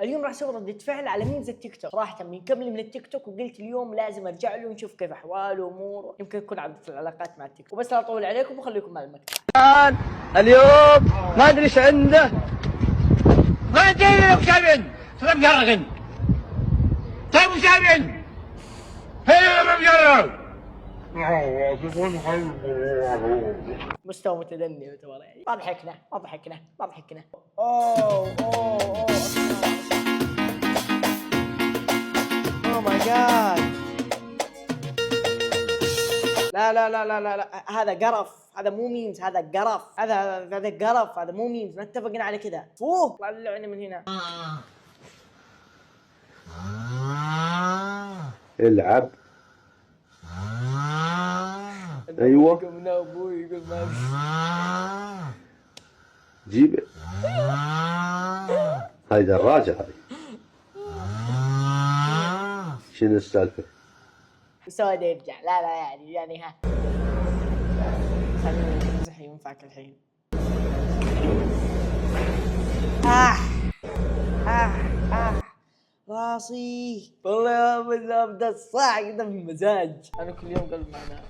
اليوم راح اسوي ردة فعل على ميمز التيك توك، صراحة من قبل من التيك توك، وقلت اليوم لازم ارجع له ونشوف كيف احواله واموره، يمكن تكون عبدة العلاقات مع التيك توك. وبس لا اطول عليكم وخليكم مع المقطع. اليوم ما ادري ايش عنده. ما ادري لو كابن مقرقن. طيب وش كابن؟ هي مقرق. مستوى متدني يعتبر، يعني ما ضحكنا. اوه ماي جاد. لا هذا قرف، هذا مو ميمز، هذا قرف، هذا قرف، هذا مو ميمز، ما اتفقنا على كذا. طلع اللعنة من هنا. العب. ايوه من ابوي يقول ما جيب. هاي دراجة هاي. شنو السالفة؟ سواد يرجع. لا يعني ها خلينا نمزح ينفعك الحين. راسي والله بدأ الصاع كذا بالمزاج. انا كل يوم قلب معنا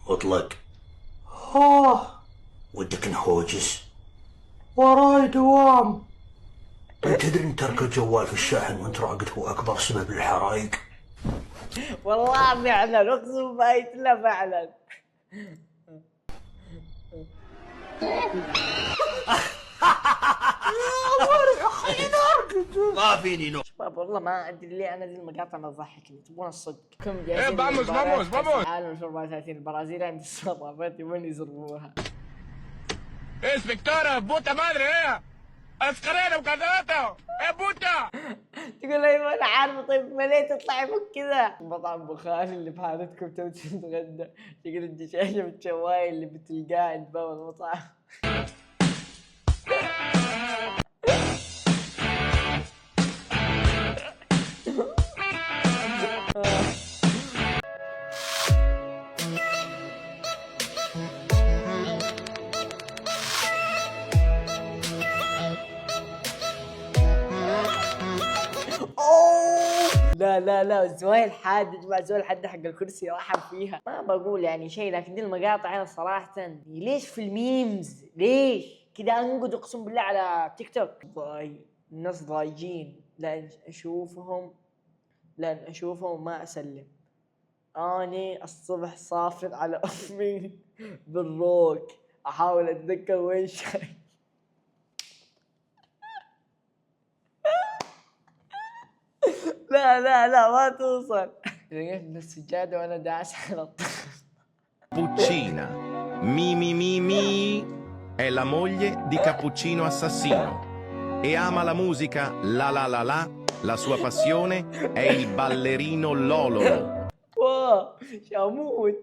مطلق. ودك نهوجس؟ وراي دوام. تدري ان ترك الجوال في الشاحن وانت راقد هو اكبر سبب للحرايق؟ والله فعلا، اقسم بايت لا فعلا. ما فيني نوم. شباب والله ما ادري ليه انا ذي المقاطع ما تضحكني، تبون الصدق. كم فاموس. عالم 34 البرازيل عند الصرافات يبون يزربوها. اسبكتورة بوتا مادري ايه اسكرينا وكذاته ايه بوتا. تقول ايوه انا عارفه. طيب ما ليه تطلعي فوق كذا؟ مطعم بخاري اللي بحالتكم تبي تتغدى، شكل الدشاشه بالشوايه اللي بتلقاه عند باب المطعم. لا الزوايا الحادة يا جماعة، الزوايا الحادة حق الكرسي راح فيها. ما بقول يعني شيء، لكن دي المقاطع انا صراحة ليش في الميمز؟ ليش كذا انقد اقسم بالله على تيك توك؟ الناس ضايجين، لان اشوفهم ما اسلم. اني الصبح صافر على امي بالروك، احاول اتذكر وين شاي. لا ما توصل. لقيت من السجادة وانا داعس على الطرف. Cappuccina. Mi è la moglie di Cappuccino Assassino e ama la musica la sua passione è il ballerino Lololo. واو شاموت،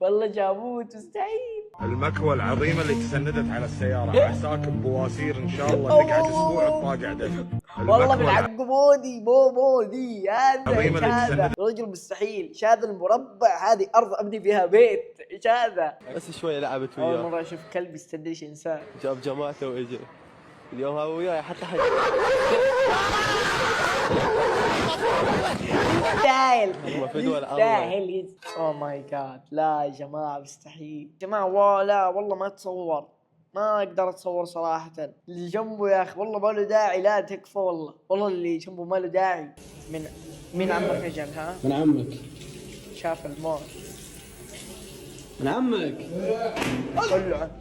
والله شاموت مستحيل. المكوى العظيمة اللي تسندت على السيارة عساك بواسير ان شاء الله نقعد اسبوع بطاقعده. والله بالعقبودي مو دي عظيمة اللي هذا رجل مستحيل. ايش هذا المربع؟ هذه ارض ابني فيها بيت. ايش هذا؟ بس شوية لعبت اول وياه. مرة اشوف كلب يستدرج انسان. جاب جماعته واجى اليوم هذا وياي حتى حد. يستاهل. اوه ماي جاد. لا يا جماعة مستحيل يا جماعة. والله ما اتصور، ما اقدر اتصور صراحة. اللي جنبه يا اخي والله ما له داعي. لا تكفى والله اللي جنبه ما له داعي. من عمك رجال؟ ها من عمك شاف الموت. من عمك قل له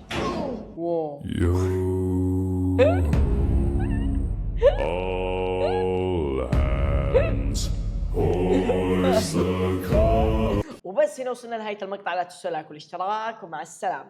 واو. وبس هنا وصلنا لنهاية المقطع. لا تنسوا اللايك والاشتراك ومع السلامة.